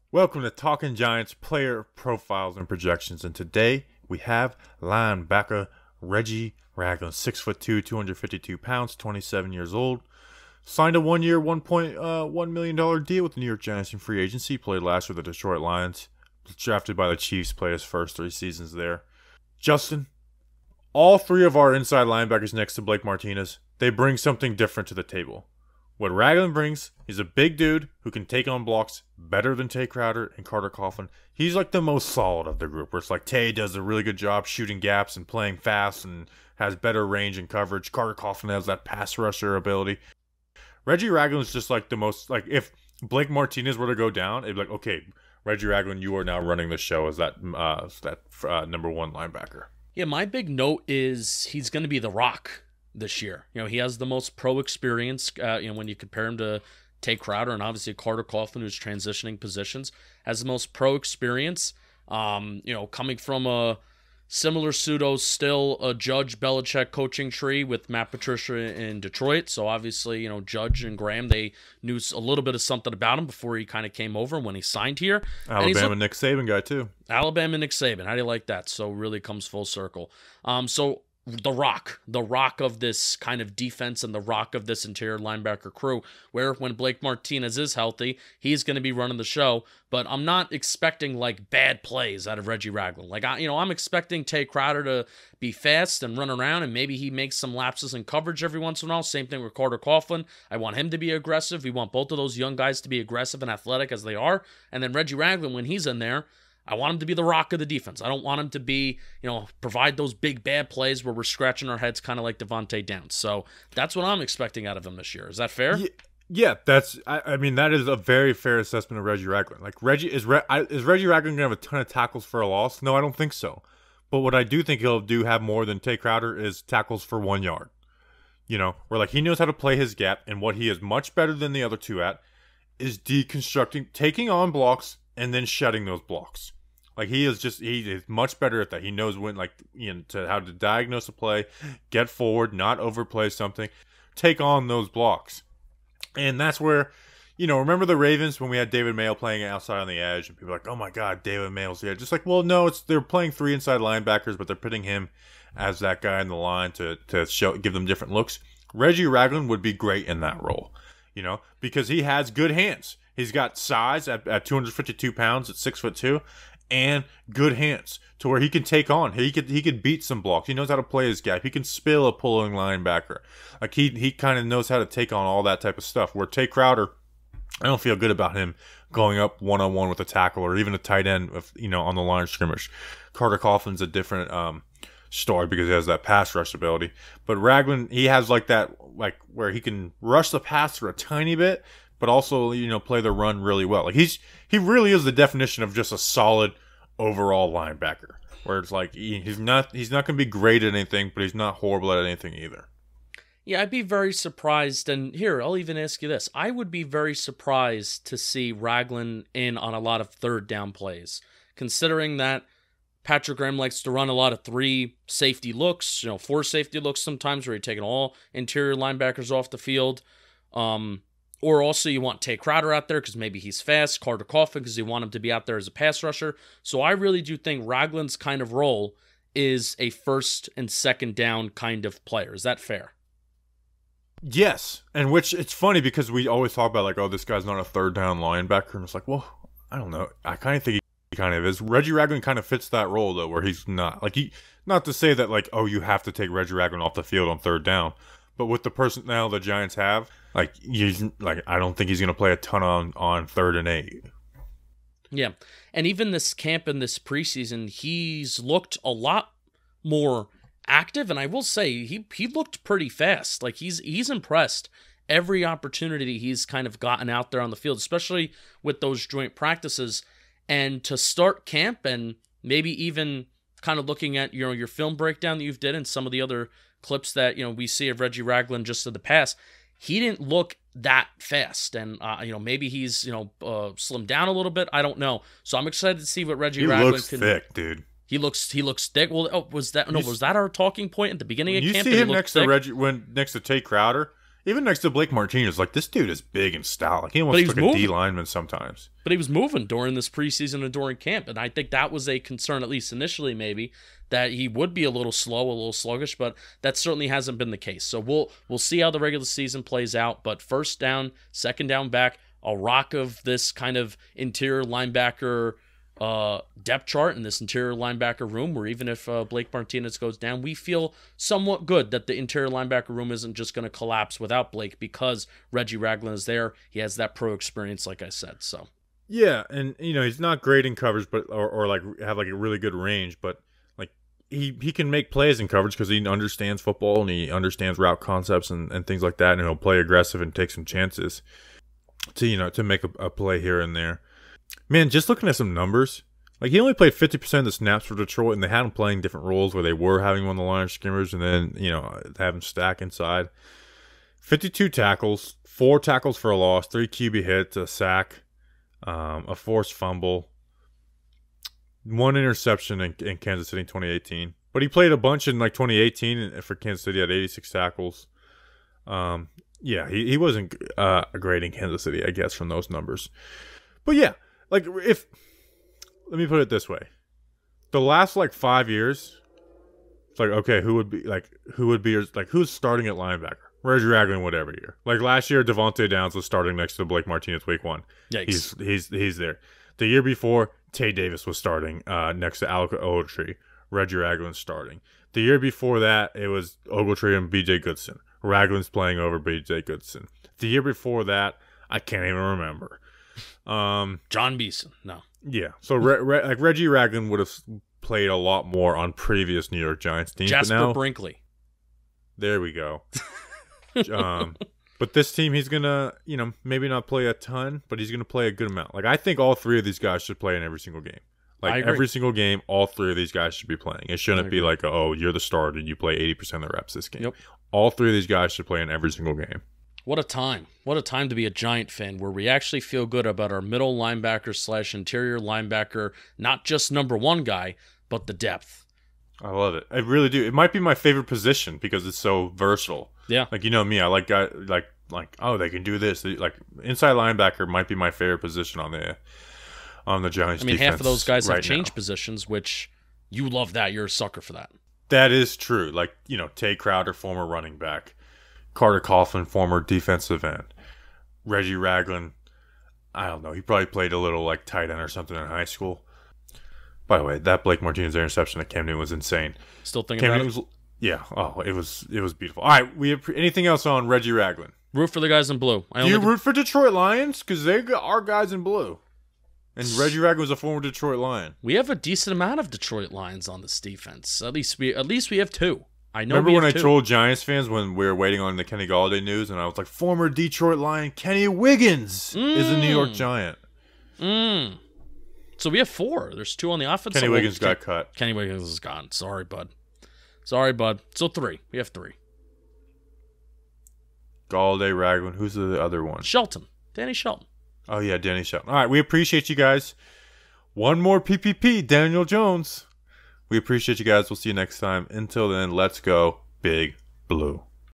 Welcome to Talking Giants player profiles and projections, and today we have linebacker Reggie Ragland, 6'2", 252 pounds, 27 years old. Signed a one-year, $1.1 million deal with the New York Giants in free agency. Played last with the Detroit Lions. Was drafted by the Chiefs. Played his first 3 seasons there. Justin, all 3 of our inside linebackers next to Blake Martinez, they bring something different to the table. What Ragland brings, he's a big dude who can take on blocks better than Tay Crowder and Carter Coughlin. He's like the most solid of the group, where it's like Tay does a really good job shooting gaps and playing fast and has better range and coverage. Carter Coughlin has that pass rusher ability. Reggie Ragland is just like the most, like if Blake Martinez were to go down, it'd be like, okay, Reggie Ragland, you are now running the show as that number 1 linebacker. Yeah, my big note is he's going to be the rock this year. You know, he has the most pro experience, when you compare him to Tay Crowder and obviously Carter Coughlin, who's transitioning positions, has the most pro experience. Coming from a similar still a Judge Belichick coaching tree with Matt Patricia in Detroit. So obviously, Judge and Graham, they knew a little bit of something about him before he kind of came over when he signed here. Alabama Nick Saban guy too. Alabama Nick Saban. How do you like that? So really comes full circle. The rock of this kind of defense and the rock of this interior linebacker crew, where when Blake Martinez is healthy, he's going to be running the show. But I'm not expecting like bad plays out of Reggie Ragland. I'm expecting Tay Crowder to be fast and run around, and maybe he makes some lapses in coverage every once in a while. Same thing with Carter Coughlin. I want him to be aggressive. We want both of those young guys to be aggressive and athletic as they are. And then Reggie Ragland, when he's in there, I want him to be the rock of the defense. I don't want him to be, provide those big bad plays where we're scratching our heads kind of like Devontae Downs. So that's what I'm expecting out of him this year. Is that fair? Yeah, that is a very fair assessment of Reggie Ragland. Like is Reggie Ragland going to have a ton of tackles for a loss? No, I don't think so. But what I do think he'll have more than Tay Crowder is tackles for 1 yard. Where like he knows how to play his gap, and what he is much better than the other 2 at is deconstructing, taking on blocks, and then shedding those blocks. Like he is much better at that. He knows when, how to diagnose a play, get forward, not overplay something, take on those blocks. And that's where, remember the Ravens when we had David Mayo playing outside on the edge, and people are like, oh my God, David Mayo's the edge. Just like, well, no, they're playing 3 inside linebackers, but they're putting him as that guy in the line to give them different looks. Reggie Ragland would be great in that role, because he has good hands. He's got size at 252 pounds, at 6'2", and good hands to where he can take on. He could beat some blocks. He knows how to play his gap. He can spill a pulling linebacker. Like he kind of knows how to take on all that type of stuff. Where Tay Crowder, I don't feel good about him going up one-on-one with a tackle or even a tight end, on the line of scrimmage. Carter Coughlin's a different story because he has that pass rush ability. But Ragland, he has where he can rush the passer a tiny bit, but also, play the run really well. Like he really is the definition of just a solid overall linebacker. Where it's like he's not going to be great at anything, but he's not horrible at anything either. Yeah, I'd be very surprised, and here, I'll even ask you this. I would be very surprised to see Ragland in on a lot of third down plays, considering that Patrick Graham likes to run a lot of 3 safety looks, 4 safety looks sometimes, where you're taking all interior linebackers off the field. Or also you want Tay Crowder out there because maybe he's fast, Carter Coughlin because you want him to be out there as a pass rusher. So I really do think Ragland's kind of role is a first and second down kind of player. Is that fair? Yes, and which it's funny because we always talk about like, oh, this guy's not a third down linebacker, and it's like, well, I don't know. I kind of think he kind of is. Reggie Ragland kind of fits that role though, where he's not not to say that like, oh, you have to take Reggie Ragland off the field on third down. But with the personnel the Giants have, I don't think he's going to play a ton on 3rd and 8. Yeah, and even this camp and this preseason, he's looked a lot more active, and I will say he looked pretty fast. Like he's impressed every opportunity he's kind of gotten out there on the field, especially with those joint practices. And to start camp and maybe even kind of looking at your film breakdown that you've did and some of the other clips that we see of Reggie Ragland just in the past, he didn't look that fast, and maybe he's slimmed down a little bit. I don't know. So I'm excited to see what Reggie Ragland looks thick, dude. He looks thick. Well, was that our talking point at the beginning of camp? You see him next to Reggie next to Tay Crowder. Even next to Blake Martinez, like, this dude is big and stout. Like, he almost he's looks like a D lineman sometimes. But he was moving during this preseason and during camp, and I think that was a concern, at least initially, maybe, that he would be a little slow, a little sluggish, but that certainly hasn't been the case. So we'll see how the regular season plays out. But first down, second down back, a rock of this kind of interior linebacker depth chart in this interior linebacker room, where even if Blake Martinez goes down, we feel somewhat good that the interior linebacker room isn't just going to collapse without Blake, because Reggie Ragland is there. He has that pro experience, like I said. So yeah, and he's not great in coverage, but or like have like a really good range, but like he can make plays in coverage because he understands football and he understands route concepts and things like that, and he'll play aggressive and take some chances to make a play here and there. Man, just looking at some numbers, like he only played 50% of the snaps for Detroit, and they had him playing different roles where they were having him on the line of scrimmage and then, have him stack inside. 52 tackles, 4 tackles for a loss, 3 QB hits, a sack, a forced fumble, 1 interception in Kansas City in 2018. But he played a bunch in like 2018 for Kansas City at 86 tackles. Yeah, he wasn't great in Kansas City, I guess, from those numbers. But yeah, like let me put it this way. The last like 5 years, it's like, okay, who's starting at linebacker? Reggie Ragland, whatever year. Like last year, Devontae Downs was starting next to Blake Martinez week 1. Yikes. He's there. The year before, Tay Davis was starting next to Alec Ogletree. Reggie Ragland starting. The year before that, it was Ogletree and B.J. Goodson. Ragland's playing over B.J. Goodson. The year before that, I can't even remember. John Beeson, no. Yeah, so like Reggie Ragland would have played a lot more on previous New York Giants teams. Jasper Brinkley. There we go. But this team, he's gonna, maybe not play a ton, but he's gonna play a good amount. Like I think all 3 of these guys should play in every single game. Like every single game, all 3 of these guys should be playing. It shouldn't be like, oh, you're the starter, you play 80% of the reps this game. Yep. All 3 of these guys should play in every single game. What a time. What a time to be a Giant fan, where we actually feel good about our middle linebacker / interior linebacker, not just number 1 guy, but the depth. I love it. I really do. It might be my favorite position because it's so versatile. Yeah. Like, me, I like guys like oh, they can do this. Like inside linebacker might be my favorite position on the Giants. I mean, half of those guys have changed now. Positions, which you love that. You're a sucker for that. That is true. Like, Tay Crowder, former running back. Carter Coughlin, former defensive end. Reggie Ragland, I don't know. He probably played a little like tight end or something in high school. By the way, that Blake Martinez interception at Cam Newton was insane. Still thinking about it? Yeah. Oh, it was beautiful. All right. We have anything else on Reggie Ragland? Root for the guys in blue. Do you root for Detroit Lions? Because they are guys in blue. And Reggie Ragland was a former Detroit Lion. We have a decent amount of Detroit Lions on this defense. At least we have 2. I know. Remember when I trolled Giants fans when we were waiting on the Kenny Galladay news, and I was like, former Detroit Lion Kenny Wiggins is a New York Giant. So we have 4. There's 2 on the offense. Kenny Wiggins got cut. Kenny Wiggins is gone. Sorry, bud. So 3. We have 3. Galladay, Ragland. Who's the other one? Shelton. Danny Shelton. Oh, yeah, Danny Shelton. All right, we appreciate you guys. One more PPP, Daniel Jones. We appreciate you guys. We'll see you next time. Until then, let's go Big Blue.